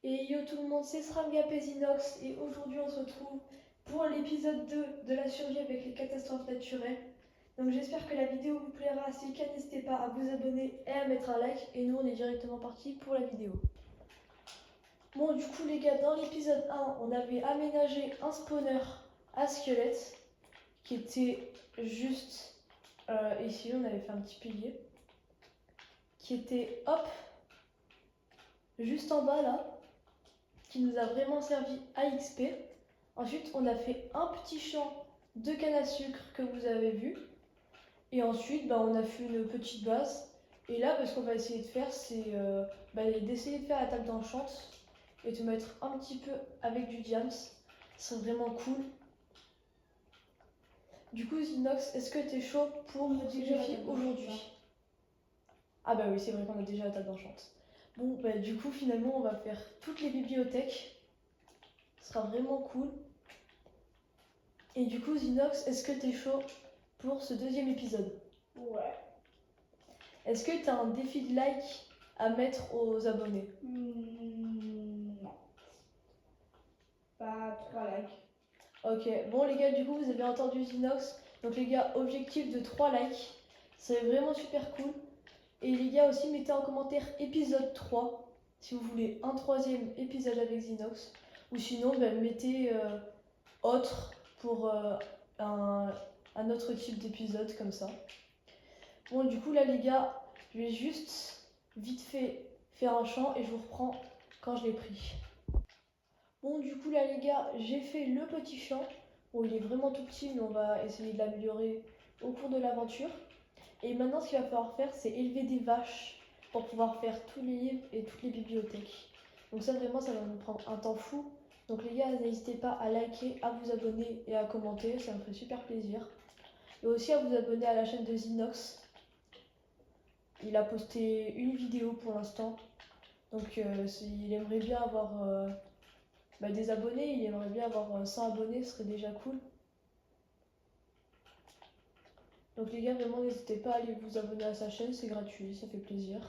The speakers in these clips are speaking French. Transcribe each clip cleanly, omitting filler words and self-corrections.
Et yo tout le monde, c'est Sramgapesinox et aujourd'hui on se retrouve pour l'épisode 2 de la survie avec les catastrophes naturelles. Donc j'espère que la vidéo vous plaira, si c'est le cas n'hésitez pas à vous abonner et à mettre un like et nous on est directement parti pour la vidéo. Bon du coup les gars, dans l'épisode 1 on avait aménagé un spawner à squelette qui était juste ici, on avait fait un petit pilier qui était hop juste en bas là, qui nous a vraiment servi à XP. Ensuite, on a fait un petit champ de canne à sucre que vous avez vu. Et ensuite, on a fait une petite base. Et là, ce qu'on va essayer de faire, c'est d'essayer de faire la table d'enchante et de mettre un petit peu avec du diams. C'est vraiment cool. Du coup, Zinox, est-ce que tu es chaud pour me défier aujourd'hui? Ah bah oui, c'est vrai qu'on a déjà la table d'enchante. Bon, du coup, finalement, on va faire toutes les bibliothèques. Ce sera vraiment cool. Et du coup, Zinox, est-ce que t'es chaud pour ce deuxième épisode? Ouais. Est-ce que t'as un défi de like à mettre aux abonnés? Non. Pas 3 likes. Ok, bon les gars, du coup, vous avez entendu Zinox. Donc les gars, objectif de 3 likes. C'est vraiment super cool. Et les gars, aussi, mettez en commentaire épisode 3 si vous voulez un troisième épisode avec Zinox. Ou sinon, mettez autre pour un autre type d'épisode comme ça. Bon, du coup, là, les gars, je vais juste vite fait faire un champ et je vous reprends quand je l'ai pris. Bon, du coup, là, les gars, j'ai fait le petit champ. Bon, il est vraiment tout petit, mais on va essayer de l'améliorer au cours de l'aventure. Et maintenant, ce qu'il va falloir faire, c'est élever des vaches pour pouvoir faire tous les livres et toutes les bibliothèques. Donc ça, vraiment, ça va nous prendre un temps fou. Donc les gars, n'hésitez pas à liker, à vous abonner et à commenter, ça me fait super plaisir. Et aussi à vous abonner à la chaîne de Zinox. Il a posté une vidéo pour l'instant. Donc il aimerait bien avoir des abonnés, il aimerait bien avoir 100 abonnés, ce serait déjà cool. Donc les gars, vraiment n'hésitez pas à aller vous abonner à sa chaîne, c'est gratuit, ça fait plaisir.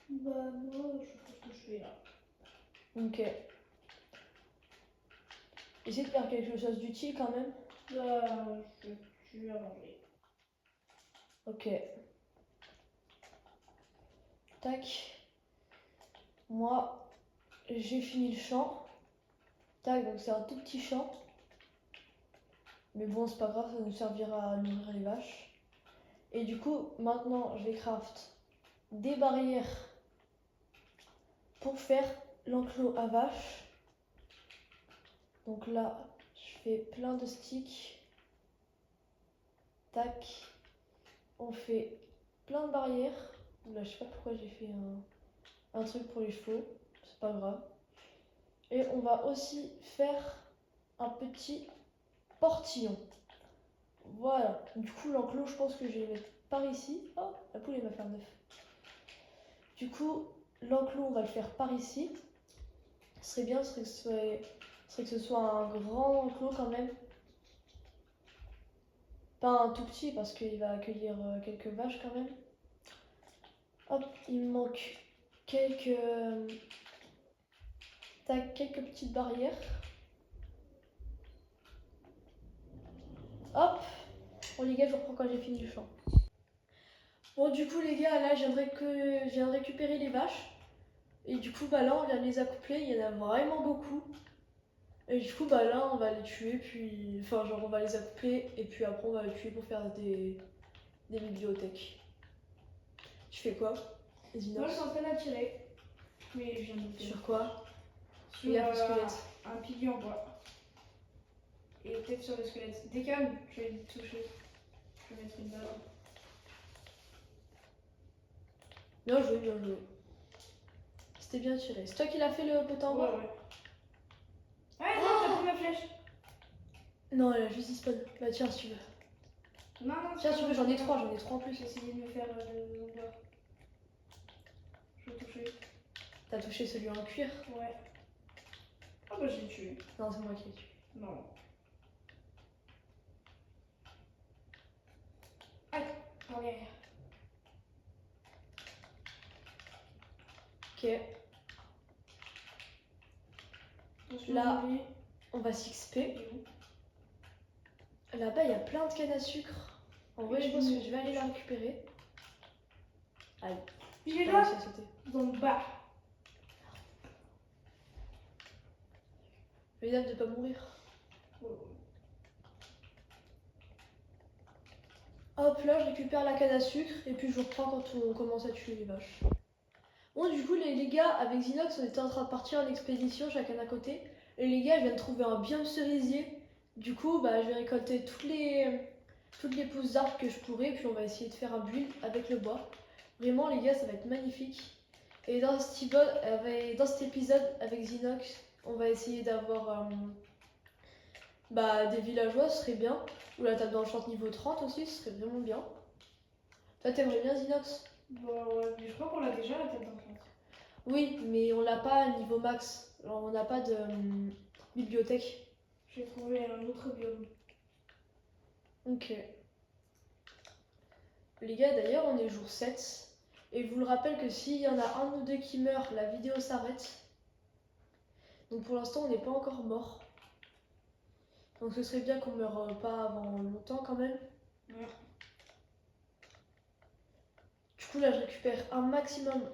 Bah moi, je sais pas ce que je fais là. Ok. Essayez de faire quelque chose d'utile quand même. Je tue à manger. Ok. Tac. Moi, j'ai fini le champ. Tac, donc c'est un tout petit champ. Mais bon, c'est pas grave, ça nous servira à nourrir les vaches. Et du coup, maintenant, je vais craft des barrières pour faire l'enclos à vaches. Donc là, je fais plein de sticks. Tac. On fait plein de barrières. Là, je sais pas pourquoi j'ai fait un truc pour les chevaux. C'est pas grave. Et on va aussi faire un petit portillon. Voilà. Du coup, l'enclos, je pense que je vais le mettre par ici. Oh, la poule, elle va faire neuf. Du coup, l'enclos, on va le faire par ici. Ce serait bien, ce serait que ce soit un grand enclos quand même. Pas un tout petit parce qu'il va accueillir quelques vaches quand même. Hop, il me manque quelques petites barrières. Hop. Bon les gars, je reprends quand j'ai fini le champ. Bon du coup les gars, là je viens de récupérer les vaches. Et du coup là on vient de les accoupler, il y en a vraiment beaucoup. Et du coup là on va les tuer, puis enfin genre on va les accoupler et puis après on va les tuer pour faire des bibliothèques. Tu fais quoi, Zinox? Moi je suis en train d'attirer. Mais je viens de faire. Sur quoi? Sur Regarde le squelette. un pilier en bois. Et peut-être sur le squelette. Décale, je vais le toucher. Je vais mettre une balle. Bien joué, bien joué. C'était bien tiré. C'est toi qui l'as fait le poteau en bois? Ouais. Ah non, t'as pris ma flèche. Non, elle a juste disparu. Bah tiens si tu veux. Non, Tiens si tu veux, j'en ai trois en plus. J'ai essayé de me faire le bois. Je vais toucher. T'as touché celui en cuir? Ouais. Ah bah j'ai tué. Non, c'est moi qui l'ai tué. Non. Allez, en derrière. Attention, Là. Julie. On va s'XP. Là-bas, il y a plein de cannes à sucre. En vrai, je pense que je vais aller la récupérer. Allez, Il est j'ai là, réussi à sauter. dans le bas. Fais gaffe de pas mourir. Hop, là, je récupère la canne à sucre et puis je reprends quand on commence à tuer les vaches. Bon, du coup, les gars, avec Zinox, on était en train de partir en expédition, chacun d'un côté. Et les gars, je viens de trouver un biome cerisier. Du coup, bah, je vais récolter toutes les pousses d'arbres que je pourrai, puis on va essayer de faire un build avec le bois. Vraiment, les gars, ça va être magnifique. Et dans cet épisode, avec Zinox, on va essayer d'avoir des villageois, ce serait bien. Ou la table d'enchant niveau 30 aussi, ce serait vraiment bien. Toi, t'aimerais bien Zinox? Bah ouais, mais je crois qu'on l'a déjà la tête d'enfant. Oui, mais on l'a pas à niveau max. Alors, on n'a pas de bibliothèque. J'ai trouvé un autre biome. Ok. Les gars, d'ailleurs, on est jour 7. Et je vous le rappelle que s'il y en a un ou deux qui meurent, la vidéo s'arrête. Donc pour l'instant, on n'est pas encore mort. Donc ce serait bien qu'on meure pas avant longtemps quand même. Ouais. Du coup, là, je récupère un maximum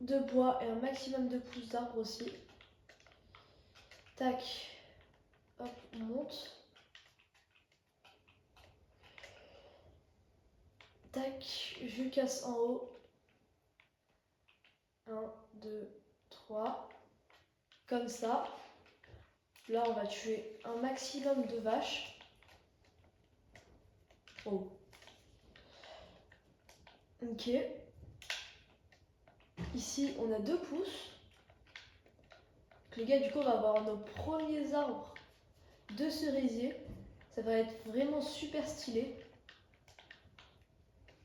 de bois et un maximum de pousses d'arbres aussi. Tac. Hop, on monte. Tac, je casse en haut. 1, 2, 3. Comme ça. Là, on va tuer un maximum de vaches. Oh. Ok. Ici, on a 2 pousses. Donc, les gars, du coup, on va avoir nos premiers arbres de cerisier. Ça va être vraiment super stylé.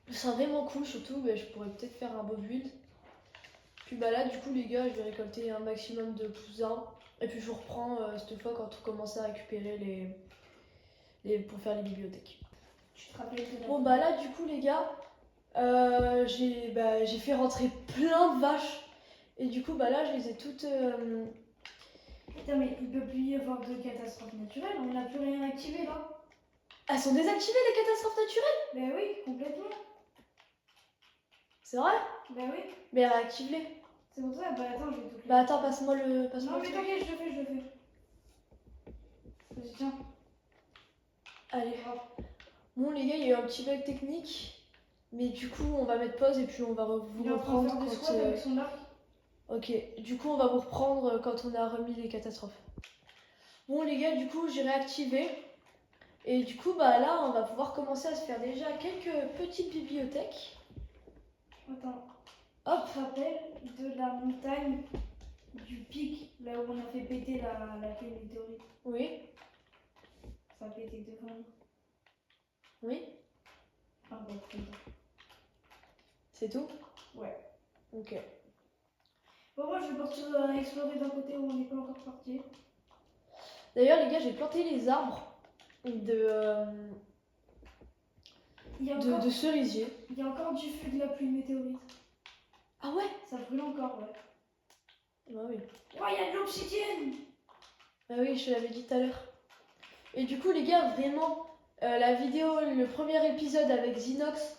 Ce sera vraiment cool, surtout, je pourrais peut-être faire un beau build. Puis là, du coup, les gars, je vais récolter un maximum de pousses d'arbres. Et puis, je vous reprends cette fois quand on commence à récupérer pour faire les bibliothèques. Tu te rappelles de la Bon, là, du coup, les gars, j'ai fait rentrer plein de vaches. Et du coup, là, je les ai toutes... Putain, mais il peut plus y avoir de catastrophes naturelles, on n'a plus rien activé là. Elles sont désactivées, les catastrophes naturelles? Bah oui, complètement. C'est vrai? Bah oui. Mais réactive-les. C'est pour ça, bah attends, je vais tout. Attends, passe-moi le... Non mais t'inquiète, je le fais. Vas-y, tiens. Allez. Hop. Bon, les gars, il y a eu un petit bug technique. Mais du coup, on va mettre pause et puis on va vous Il est en train de reprendre faire des quand... squats avec son arc. Ok, du coup, on va vous reprendre quand on a remis les catastrophes. Bon, les gars, du coup, j'ai réactivé. Et du coup, là, on va pouvoir commencer à se faire déjà quelques petites bibliothèques. Attends. Hop. Tu te rappelles de la montagne du pic, là où on a fait péter la queue météorite? Oui. Ça a pété devant nous. Oui. Ah bon, putain. C'est tout? Ouais. Ok. Bon, moi je vais partir explorer d'un côté où on n'est pas encore parti. D'ailleurs, les gars, j'ai planté les arbres de cerisier. Il y a encore du feu de la pluie météorite. Ah ouais? Ça brûle encore, ouais. Bah oui. Oh, il y a de l'obsidienne! Ah oui, je te l'avais dit tout à l'heure. Et du coup, les gars, vraiment, la vidéo, le premier épisode avec Zinox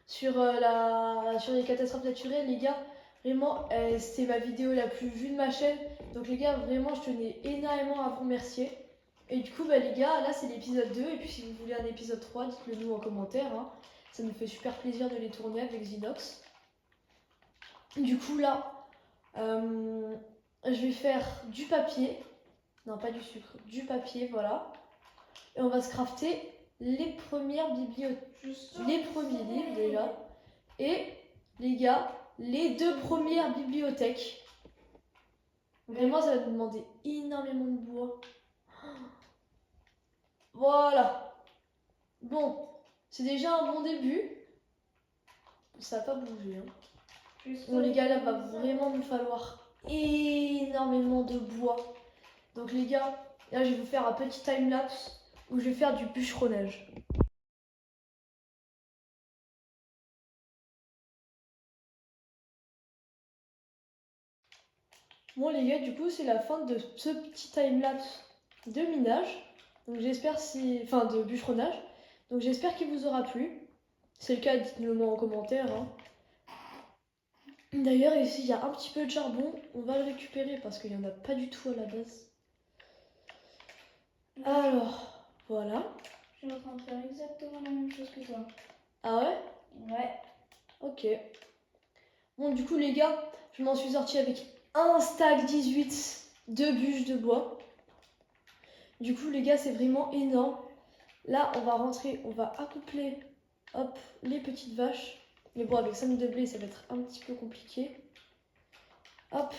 sur les catastrophes naturelles, les gars, vraiment, c'était ma vidéo la plus vue de ma chaîne. Donc les gars, vraiment, je tenais énormément à vous remercier. Et du coup, les gars, là, c'est l'épisode 2. Et puis, si vous voulez un épisode 3, dites-le nous en commentaire. Hein. Ça nous fait super plaisir de les tourner avec Zinox. Du coup, là, je vais faire du papier. Non, pas du sucre, du papier, voilà. Et on va se crafter les premières bibliothèques, les premiers livres déjà. Et les gars, les 2 premières bibliothèques. Vraiment, ça va nous demander énormément de bois. Voilà. Bon, c'est déjà un bon début. Ça va pas bouger. Hein. Bon, les gars, là, va vraiment nous falloir énormément de bois. Donc, les gars, là, je vais vous faire un petit time-lapse où je vais faire du bûcheronnage. Bon les gars, du coup c'est la fin de ce petit timelapse de minage. Donc j'espère enfin de bûcheronnage. Donc j'espère qu'il vous aura plu. Si c'est le cas, dites-le moi en commentaire. Hein. D'ailleurs ici il y a un petit peu de charbon. On va le récupérer parce qu'il n'y en a pas du tout à la base. Alors, voilà. Je suis en train de faire exactement la même chose que toi. Ah ouais? Ouais. Ok. Bon du coup les gars, je m'en suis sorti avec un stack 18 de bûches de bois. Du coup les gars c'est vraiment énorme. Là on va rentrer, on va accoupler hop, les petites vaches. Mais bon avec 5 de blé ça va être un petit peu compliqué. Hop,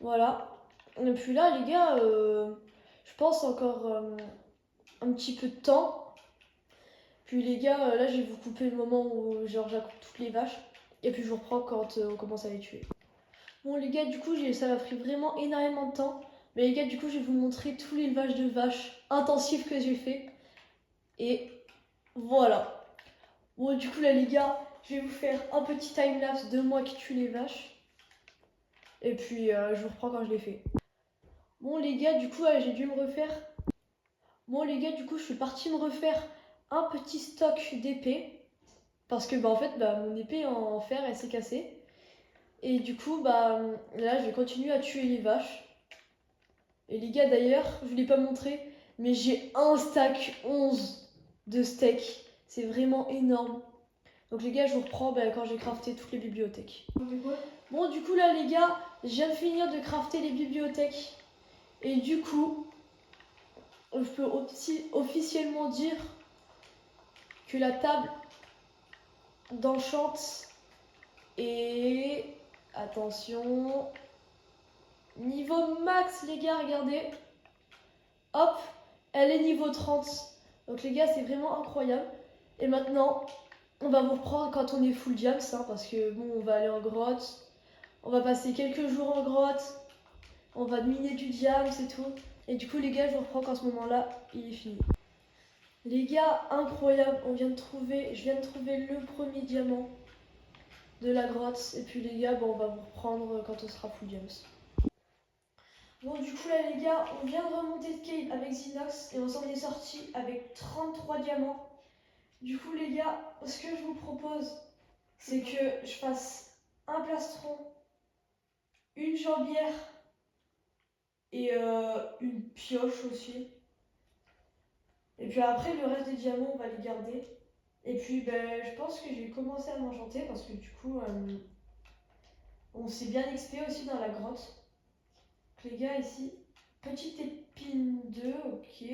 voilà. Et puis là les gars, je pense encore un petit peu de temps. Puis les gars, là je vais vous couper le moment où genre j'accoupe toutes les vaches. Et puis je vous reprends quand on commence à les tuer. Bon les gars, du coup ça m'a pris vraiment énormément de temps. Mais les gars, du coup je vais vous montrer tout l'élevage de vaches intensif que j'ai fait. Et voilà. Bon du coup là les gars, je vais vous faire un petit timelapse de moi qui tue les vaches. Et puis je vous reprends quand je l'ai fait. Bon les gars, du coup j'ai dû me refaire. Bon les gars, du coup je suis partie me refaire un petit stock d'épées. Parce que bah en fait mon épée en fer elle s'est cassée. Et du coup bah là je vais continuer à tuer les vaches. Et les gars d'ailleurs, je vous l'ai pas montré, mais j'ai un stack 11 de steak. C'est vraiment énorme. Donc les gars, je vous reprends quand j'ai crafté toutes les bibliothèques. Bon du coup là les gars, je viens de finir de crafter les bibliothèques. Et du coup, je peux aussi officiellement dire que la table d'enchant est... Attention... Niveau max les gars, regardez. Hop, elle est niveau 30. Donc les gars, c'est vraiment incroyable. Et maintenant, on va vous reprendre quand on est full diams, hein, parce que bon, on va aller en grotte. On va passer quelques jours en grotte. On va miner du diams et tout. Et du coup, les gars, je vous reprends quand ce moment-là, il est fini. Les gars, incroyable, je viens de trouver le premier diamant de la grotte. Et puis les gars, bon, on va vous reprendre quand on sera full diams. Bon, du coup, là, les gars, on vient de remonter de cave avec Zinox et on s'en est sorti avec 33 diamants. Du coup, les gars, ce que je vous propose, c'est que je fasse un plastron, une jambière et une pioche aussi. Et puis après, le reste des diamants, on va les garder. Et puis, je pense que je vais commencer à m'enchanter parce que du coup, on s'est bien XP aussi dans la grotte. Donc, les gars, ici, petite épine 2, ok.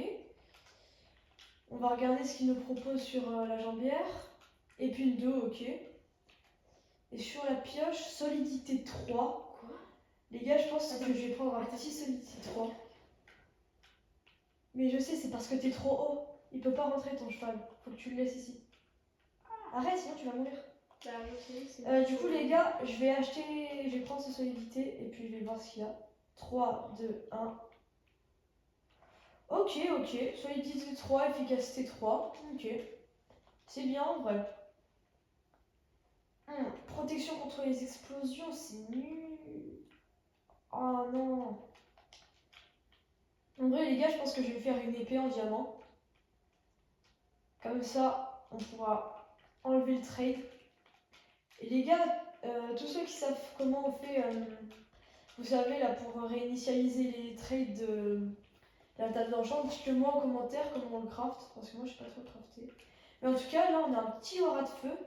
On va regarder ce qu'il nous propose sur la jambière. Épine 2, ok. Et sur la pioche, solidité 3. Quoi? Les gars, je pense que je vais prendre un petit solidité 3. Mais je sais, c'est parce que t'es trop haut. Il peut pas rentrer ton cheval. Faut que tu le laisses ici. Arrête, sinon tu vas mourir. Du coup, les gars, je vais prendre ce solidité et puis je vais voir ce qu'il y a. 3, 2, 1. Ok, solidité 3, efficacité 3. Ok. C'est bien en vrai. Protection contre les explosions, c'est nul. Oh non. En vrai, les gars, je pense que je vais faire une épée en diamant. Comme ça, on pourra enlever le trade. Et les gars, tous ceux qui savent comment on fait, vous savez, là, pour réinitialiser les trades de la table d'enchant, dites-le moi en commentaire comment on le craft. Parce que moi, je sais pas trop le crafter. Mais en tout cas, là, on a un petit aura de feu.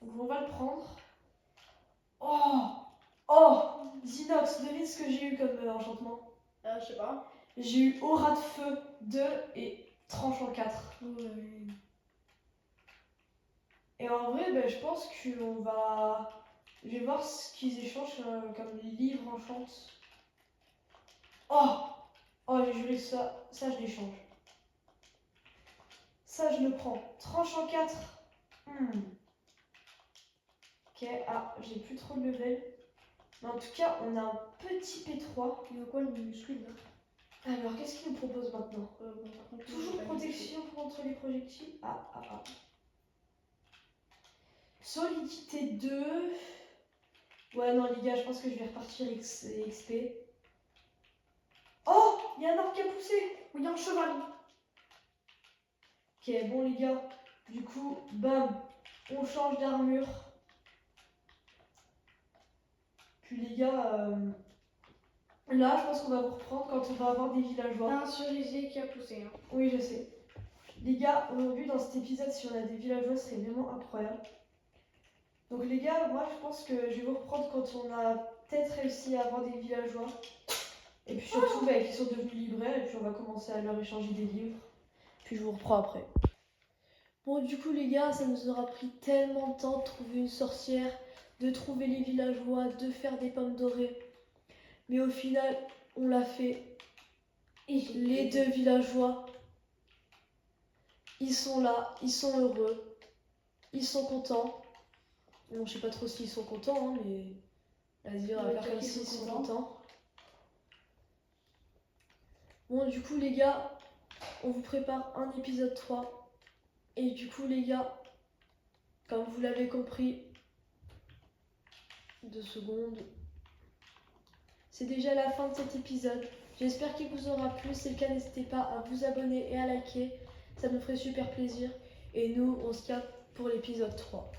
Donc, on va le prendre. Oh, Zinox, devine ce que j'ai eu comme enchantement. Je sais pas. J'ai eu aura de feu 2 et tranchant 4. Ouais. Et en vrai, je pense qu'on va... Je vais voir ce qu'ils échangent comme livre enchant. Oh, j'ai juré ça je l'échange. Ça, je le prends. Tranchant 4. Ok, j'ai plus trop de level. Mais en tout cas, on a un petit P3. Il y a quoi le minuscule là? Alors, qu'est-ce qu'il nous propose maintenant? Toujours protection contre les projectiles. Solidité 2. Ouais, non, les gars, je pense que je vais repartir XP. Oh, il y a un arbre qui a poussé. Il y a un cheval. Ok, bon, les gars, du coup, bam, on change d'armure. Puis, les gars, là, je pense qu'on va vous reprendre quand on va avoir des villageois. Un cerisier qui a poussé. Hein. Oui, je sais. Les gars, aujourd'hui, dans cet épisode, si on a des villageois, ce serait vraiment incroyable. Donc, les gars, moi, je pense que je vais vous reprendre quand on a peut-être réussi à avoir des villageois. Et puis surtout, qu'ils sont devenus libraires, et puis on va commencer à leur échanger des livres. Puis je vous reprends après. Bon, du coup, les gars, ça nous aura pris tellement de temps de trouver une sorcière, de trouver les villageois, de faire des pommes dorées. Mais au final, on l'a fait. Et Les deux villageois, ils sont là, ils sont heureux, ils sont contents. Bon, je sais pas trop s'ils sont contents, hein, mais vas-y, on va faire comme s'ils sont contents. Bon, du coup, les gars, on vous prépare un épisode 3. Et du coup, les gars, comme vous l'avez compris, 2 secondes. C'est déjà la fin de cet épisode. J'espère qu'il vous aura plu. Si c'est le cas, n'hésitez pas à vous abonner et à liker. Ça nous ferait super plaisir. Et nous, on se capte pour l'épisode 3.